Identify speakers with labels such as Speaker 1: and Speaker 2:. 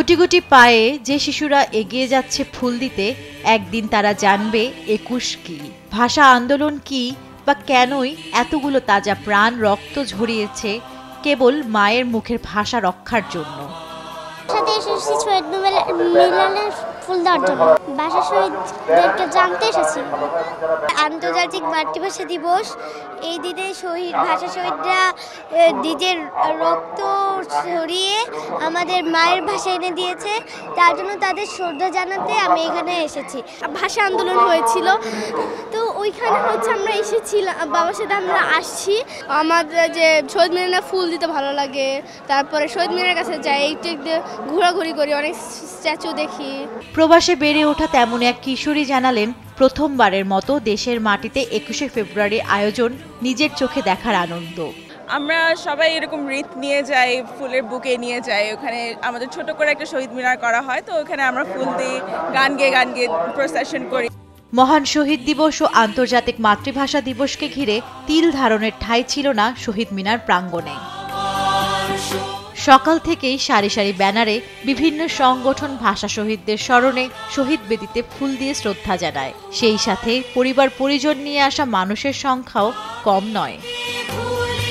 Speaker 1: গুটি গুটি পায়ে যে শিশুরা এগিয়ে যাচ্ছে ফুল দিতে, একদিন তারা জানবে ২১ কি, ভাষা আন্দোলন কি, বা কেনই এতগুলো তাজা প্রাণ রক্ত ঝরিয়েছে কেবল মায়ের মুখের ভাষা রক্ষার জন্য।
Speaker 2: সাথে এসেছি শহীদ মিনারের ফুল দেওয়ার জন্য, ভাষা শহীদদেরকে জানতে এসেছি। আন্তর্জাতিক মাতৃভাষা দিবস, এই দিনে ভাষা শহীদরা নিজের রক্ত ছড়িয়ে আমাদের মায়ের ভাষা এনে দিয়েছে, তার জন্য তাদের শ্রদ্ধা জানাতে আমি এখানে এসেছি। ভাষা আন্দোলন হয়েছিল, তো ওইখানে আমরা এসেছিলাম, বাবার সাথে আমরা আসছি। আমাদের যে শহীদ মিনারে ফুল দিতে ভালো লাগে, তারপরে শহীদ মিনারের কাছে যাই, একটু ঘোরাঘুরি করি, অনেক স্ট্যাচু দেখি।
Speaker 1: প্রবাসে বেড়ে ওঠা তেমন এক কিশোরী জানালেন, প্রথমবারের মতো দেশের মাটিতে ২১শে ফেব্রুয়ারি আয়োজন নিজের চোখে দেখার আনন্দ।
Speaker 3: আমরা সবাই এরকম রীত নিয়ে যাই, ফুলের বুকে নিয়ে যাই, ওখানে আমাদের ছোট করে একটা শহীদ মিনার করা হয়, তো ওখানে আমরা ফুল দিই, গান গেয়ে প্রসেশন করি।
Speaker 1: মহান শহীদ দিবস ও আন্তর্জাতিক মাতৃভাষা দিবসকে ঘিরে তিল ধারণের ঠাঁই ছিল না শহীদ মিনার প্রাঙ্গণে। সকাল থেকেই সারি সারি ব্যানারে বিভিন্ন সংগঠন ভাষা শহীদদের স্মরণে শহীদ বেদিতে ফুল দিয়ে শ্রদ্ধা জানায়। সেই সাথে পরিবার পরিজন নিয়ে আসা মানুষের সংখ্যাও কম নয়।